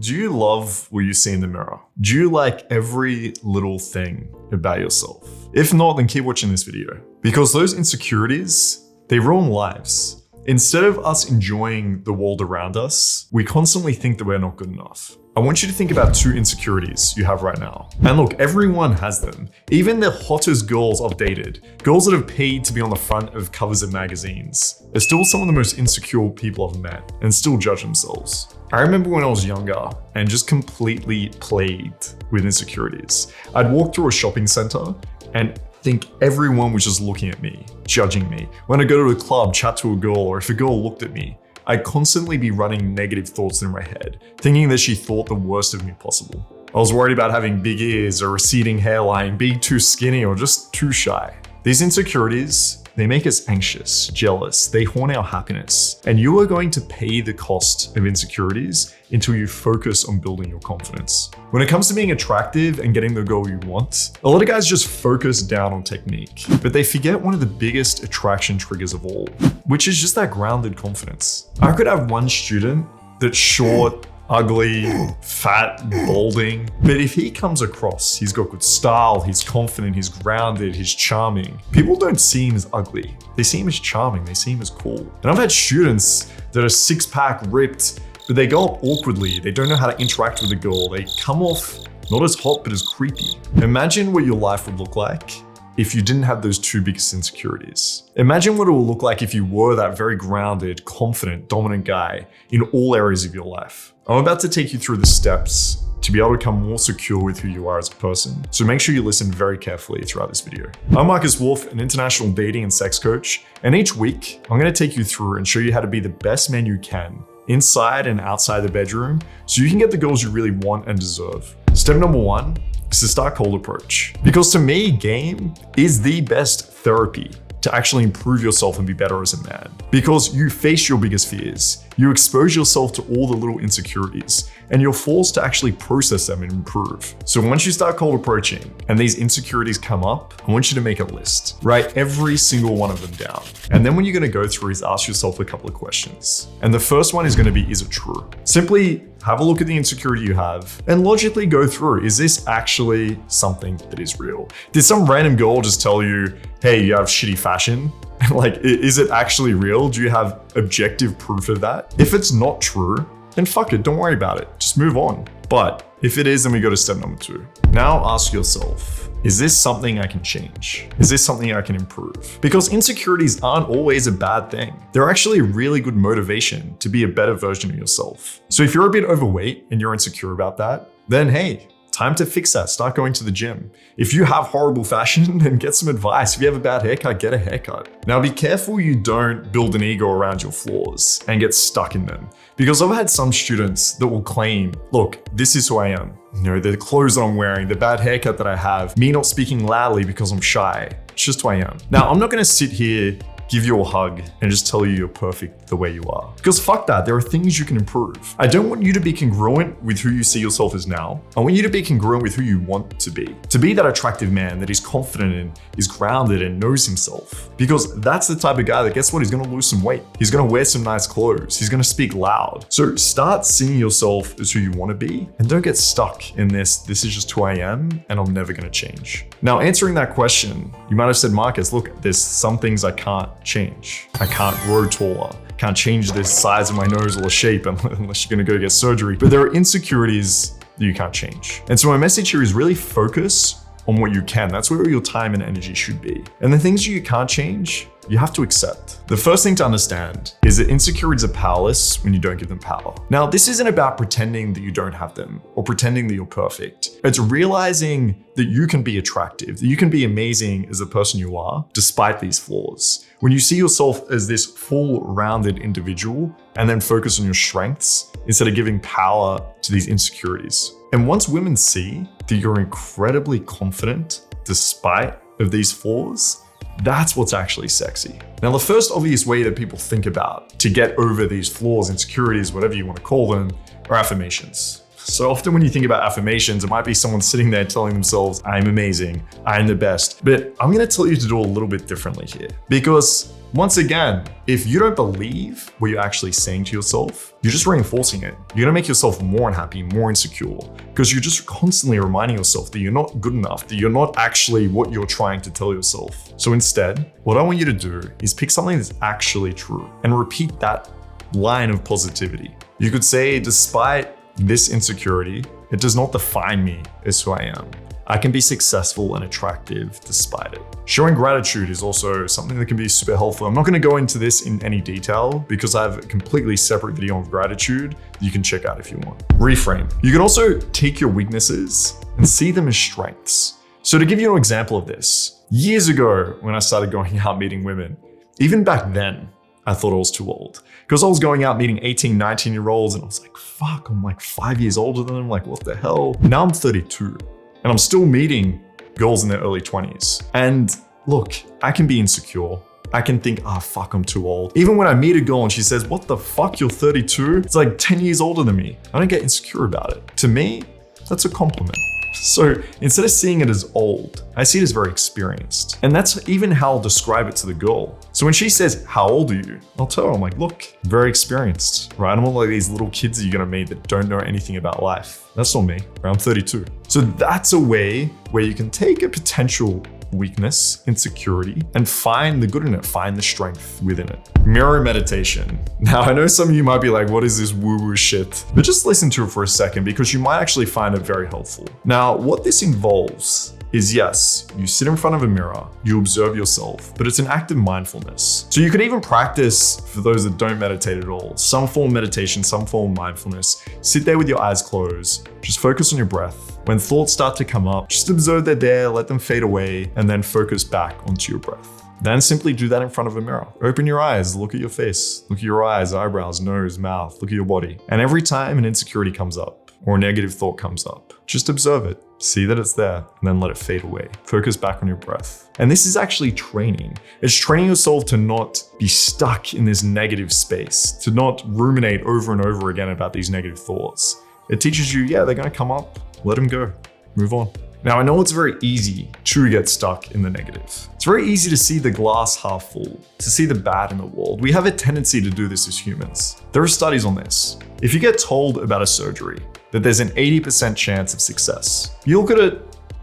Do you love what you see in the mirror? Do you like every little thing about yourself? If not, then keep watching this video. Because those insecurities, they ruin lives. Instead of us enjoying the world around us, we constantly think that we're not good enough. I want you to think about 2 insecurities you have right now. And look, everyone has them. Even the hottest girls I've dated, girls that have paid to be on the front of covers of magazines, are still some of the most insecure people I've met and still judge themselves. I remember when I was younger and just completely plagued with insecurities. I'd walk through a shopping center and think everyone was just looking at me, judging me. When I go to a club, chat to a girl, or if a girl looked at me, I'd constantly be running negative thoughts in my head, thinking that she thought the worst of me possible. I was worried about having big ears, a receding hairline, being too skinny, or just too shy. These insecurities, they make us anxious, jealous, they haunt our happiness. And you are going to pay the cost of insecurities until you focus on building your confidence. When it comes to being attractive and getting the girl you want, a lot of guys just focus down on technique, but they forget one of the biggest attraction triggers of all, which is just that grounded confidence. I could have one student that's short, ugly, fat, balding, but if he comes across, he's got good style, he's confident, he's grounded, he's charming, people don't see him as ugly. They see him as charming, they see him as cool. And I've had students that are 6-pack ripped, but they go up awkwardly, they don't know how to interact with a girl, they come off not as hot, but as creepy. Imagine what your life would look like if you didn't have those 2 biggest insecurities. Imagine what it will look like if you were that very grounded, confident, dominant guy in all areas of your life. I'm about to take you through the steps to be able to become more secure with who you are as a person. So make sure you listen very carefully throughout this video. I'm Marcus Wolf, an international dating and sex coach. And each week, I'm gonna take you through and show you how to be the best man you can inside and outside the bedroom so you can get the girls you really want and deserve. Step number 1 is to start cold approach. Because to me, game is the best therapy to actually improve yourself and be better as a man. Because you face your biggest fears, you expose yourself to all the little insecurities, and you're forced to actually process them and improve. So once you start cold approaching and these insecurities come up, I want you to make a list. Write every single one of them down. And then what you're gonna go through is ask yourself a couple of questions. And the first one is gonna be, is it true? Simply have a look at the insecurity you have and logically go through, is this actually something that is real? Did some random girl just tell you, hey, you have shitty fashion? Like, is it actually real? Do you have objective proof of that? If it's not true, then fuck it, don't worry about it. Just move on. But if it is, then we go to step number 2. Now ask yourself, is this something I can change? Is this something I can improve? Because insecurities aren't always a bad thing. They're actually a really good motivation to be a better version of yourself. So if you're a bit overweight and you're insecure about that, then hey, time to fix that. Start going to the gym. If you have horrible fashion, then get some advice. If you have a bad haircut, get a haircut. Now be careful you don't build an ego around your flaws and get stuck in them. Because I've had some students that will claim, look, this is who I am. You know, the clothes that I'm wearing, the bad haircut that I have, me not speaking loudly because I'm shy. It's just who I am. Now, I'm not gonna sit here, give you a hug, and just tell you you're perfect the way you are. Because fuck that, there are things you can improve. I don't want you to be congruent with who you see yourself as now. I want you to be congruent with who you want to be. To be that attractive man that is confident and is grounded and knows himself. Because that's the type of guy that, guess what, he's gonna lose some weight. He's gonna wear some nice clothes. He's gonna speak loud. So start seeing yourself as who you wanna be and don't get stuck in this is just who I am and I'm never gonna change. Now, answering that question, you might have said, Marcus, look, there's some things I can't change. I can't grow taller. Can't change the size of my nose or the shape unless you're gonna go get surgery. But there are insecurities that you can't change. And so my message here is really focus on what you can. That's where your time and energy should be. And the things you can't change, you have to accept. The first thing to understand is that insecurities are powerless when you don't give them power. Now, this isn't about pretending that you don't have them or pretending that you're perfect. It's realizing that you can be attractive, that you can be amazing as the person you are, despite these flaws. When you see yourself as this full rounded individual and then focus on your strengths instead of giving power to these insecurities. And once women see that you're incredibly confident despite of these flaws, that's what's actually sexy. Now, the first obvious way that people think about to get over these flaws, insecurities, whatever you want to call them, are affirmations. So often when you think about affirmations, it might be someone sitting there telling themselves, I'm amazing, I'm the best. But I'm gonna tell you to do a little bit differently here. Because once again, if you don't believe what you're actually saying to yourself, you're just reinforcing it. You're gonna make yourself more unhappy, more insecure, because you're just constantly reminding yourself that you're not good enough, that you're not actually what you're trying to tell yourself. So instead, what I want you to do is pick something that's actually true and repeat that line of positivity. You could say, despite this insecurity, it does not define me as who I am. I can be successful and attractive despite it. Showing gratitude is also something that can be super helpful. I'm not going to go into this in any detail because I have a completely separate video on gratitude that you can check out if you want. Reframe. You can also take your weaknesses and see them as strengths. So to give you an example of this, years ago when I started going out meeting women, even back then, I thought I was too old because I was going out meeting 18, 19-year-olds and I was like, fuck, I'm like 5 years older than them. Like, what the hell? Now I'm 32. And I'm still meeting girls in their early 20s. And look, I can be insecure. I can think, fuck, I'm too old. Even when I meet a girl and she says, what the fuck, you're 32? It's like 10 years older than me. I don't get insecure about it. To me, that's a compliment. So instead of seeing it as old, I see it as very experienced. And that's even how I'll describe it to the girl. So when she says, how old are you? I'll tell her, I'm like, look, very experienced, right? I'm not like these little kids that you're gonna meet that don't know anything about life. That's not me, right? I'm 32. So that's a way where you can take a potential weakness, insecurity, and find the good in it, find the strength within it. Mirror meditation. Now, I know some of you might be like, what is this woo-woo shit? But just listen to it for a second because you might actually find it very helpful. Now, what this involves is, yes, you sit in front of a mirror, you observe yourself, but it's an act of mindfulness. So you could even practice, for those that don't meditate at all, some form of meditation, some form of mindfulness. Sit there with your eyes closed, just focus on your breath. When thoughts start to come up, just observe they're there, let them fade away, and then focus back onto your breath. Then simply do that in front of a mirror. Open your eyes, look at your face, look at your eyes, eyebrows, nose, mouth, look at your body. And every time an insecurity comes up or a negative thought comes up, just observe it, see that it's there, and then let it fade away. Focus back on your breath. And this is actually training. It's training yourself to not be stuck in this negative space, to not ruminate over and over again about these negative thoughts. It teaches you, yeah, they're gonna come up, let them go, move on. Now, I know it's very easy to get stuck in the negative. It's very easy to see the glass half full, to see the bad in the world. We have a tendency to do this as humans. There are studies on this. If you get told about a surgery that there's an 80% chance of success, you look at it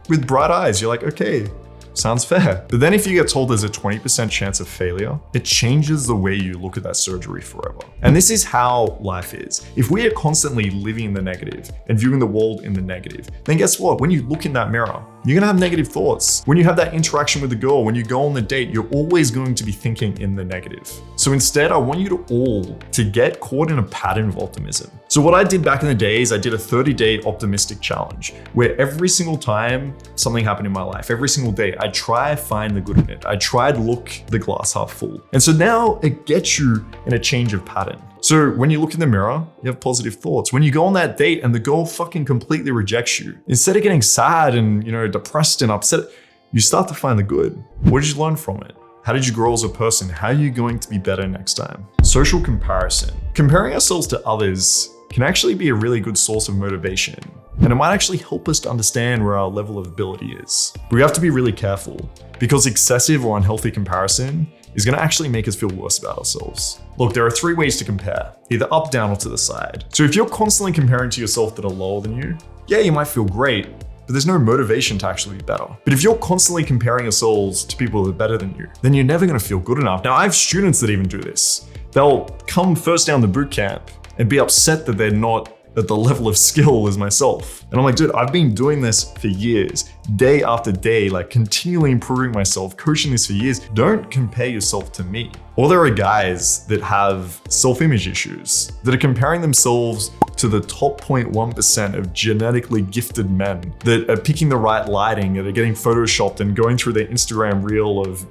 with bright eyes. You're like, okay, sounds fair. But then if you get told there's a 20% chance of failure, it changes the way you look at that surgery forever. And this is how life is. If we are constantly living in the negative and viewing the world in the negative, then guess what? When you look in that mirror, you're gonna have negative thoughts. When you have that interaction with the girl, when you go on the date, you're always going to be thinking in the negative. So instead, I want you to get caught in a pattern of optimism. So what I did back in the day is I did a 30-day optimistic challenge where every single time something happened in my life, every single day, I try to find the good in it. I try to look the glass half full. And so now it gets you in a change of pattern. So when you look in the mirror, you have positive thoughts. When you go on that date and the girl fucking completely rejects you, instead of getting sad and, depressed and upset, you start to find the good. What did you learn from it? How did you grow as a person? How are you going to be better next time? Social comparison. Comparing ourselves to others can actually be a really good source of motivation. And it might actually help us to understand where our level of ability is. But we have to be really careful because excessive or unhealthy comparison is going to actually make us feel worse about ourselves. Look, there are 3 ways to compare, either up, down, or to the side. So if you're constantly comparing to yourself that are lower than you, yeah, you might feel great, but there's no motivation to actually be better. But if you're constantly comparing yourselves to people that are better than you, then you're never going to feel good enough. Now, I have students that even do this. They'll come first down the boot camp and be upset that they're not at the level of skill as myself. And I'm like, dude, I've been doing this for years, day after day, like continually improving myself, coaching this for years. Don't compare yourself to me. Or there are guys that have self-image issues that are comparing themselves to the top 0.1% of genetically gifted men that are picking the right lighting, that are getting photoshopped and going through their Instagram reel of,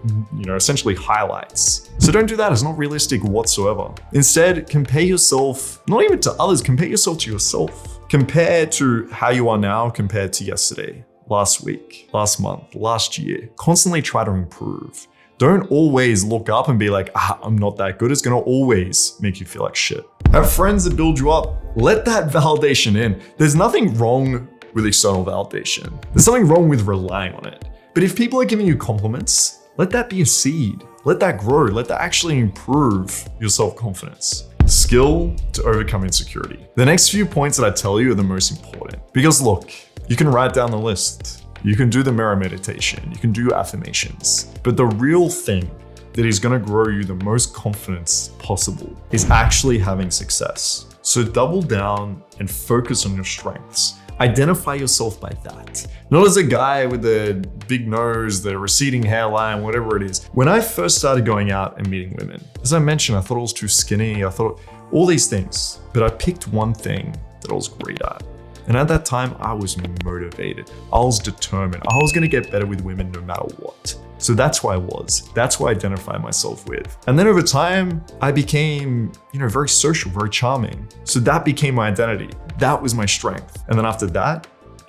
essentially highlights. So don't do that. It's not realistic whatsoever. Instead, compare yourself, not even to others, compare yourself to yourself. Compare to how you are now compared to yesterday, last week, last month, last year. Constantly try to improve. Don't always look up and be like, I'm not that good. It's gonna always make you feel like shit. Have friends that build you up. Let that validation in. There's nothing wrong with external validation. There's something wrong with relying on it. But if people are giving you compliments, let that be a seed. Let that grow. Let that actually improve your self-confidence. Skill to overcome insecurity. The next few points that I tell you are the most important. Because look, you can write down the list. You can do the mirror meditation. You can do affirmations. But the real thing that is going to grow you the most confidence possible is actually having success. So double down and focus on your strengths. Identify yourself by that. Not as a guy with the big nose, the receding hairline, whatever it is. When I first started going out and meeting women, as I mentioned, I thought I was too skinny. I thought all these things, but I picked one thing that I was great at. And at that time, I was motivated. I was determined. I was gonna get better with women no matter what. So that's who I was. That's who I identified myself with. And then over time, I became, very social, very charming. So that became my identity. That was my strength. And then after that,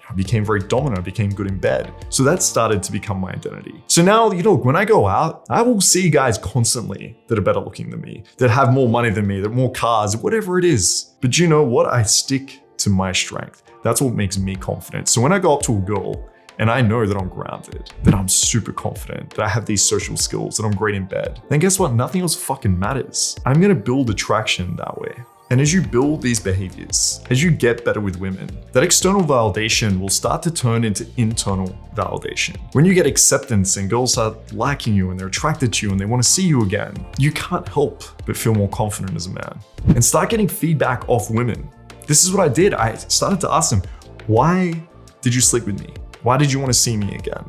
I became very dominant. I became good in bed. So that started to become my identity. So now, when I go out, I will see guys constantly that are better looking than me, that have more money than me, that have more cars, whatever it is. But you know what? I stick to my strength. That's what makes me confident. So when I go up to a girl and I know that I'm grounded, that I'm super confident, that I have these social skills, that I'm great in bed, then guess what? Nothing else fucking matters. I'm gonna build attraction that way. And as you build these behaviors, as you get better with women, that external validation will start to turn into internal validation. When you get acceptance and girls start liking you and they're attracted to you and they want to see you again, you can't help but feel more confident as a man. And start getting feedback off women. This is what I did. I started to ask them, why did you sleep with me? Why did you want to see me again?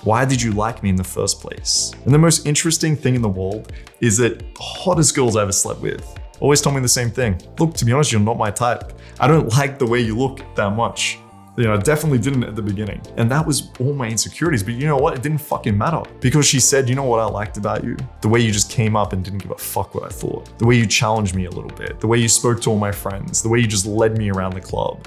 Why did you like me in the first place? And the most interesting thing in the world is that the hottest girls I ever slept with always told me the same thing. Look, to be honest, you're not my type. I don't like the way you look that much. I definitely didn't at the beginning. And that was all my insecurities. But you know what? It didn't fucking matter. Because she said, you know what I liked about you? The way you just came up and didn't give a fuck what I thought. The way you challenged me a little bit. The way you spoke to all my friends. The way you just led me around the club.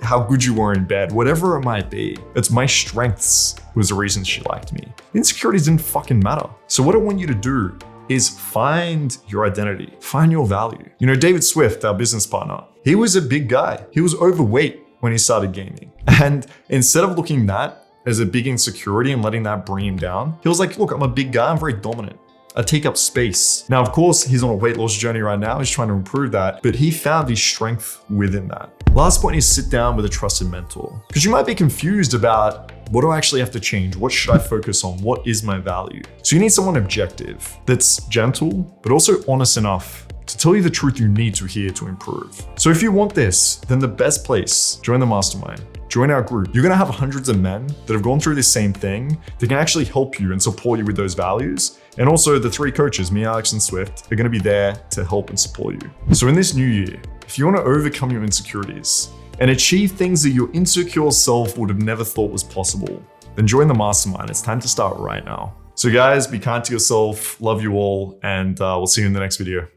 How good you were in bed. Whatever it might be. It's my strengths was the reason she liked me. The insecurities didn't fucking matter. So what I want you to do is find your identity. Find your value. David Swift, our business partner, he was a big guy. He was overweight when he started gaming. And instead of looking that as a big insecurity and letting that bring him down, he was like, look, I'm a big guy, I'm very dominant. I take up space. Now, of course, he's on a weight loss journey right now. He's trying to improve that, but he found his strength within that. Last point is sit down with a trusted mentor. Because you might be confused about, what do I actually have to change? What should I focus on? What is my value? So you need someone objective that's gentle, but also honest enough to tell you the truth you need to hear to improve. So if you want this, then the best place, join the mastermind, join our group. You're gonna have hundreds of men that have gone through the same thing that can actually help you and support you with those values. And also the 3 coaches, me, Alex, and Swift, are gonna be there to help and support you. So in this new year, if you wanna overcome your insecurities and achieve things that your insecure self would have never thought was possible, then join the mastermind. It's time to start right now. So guys, be kind to yourself, love you all, and we'll see you in the next video.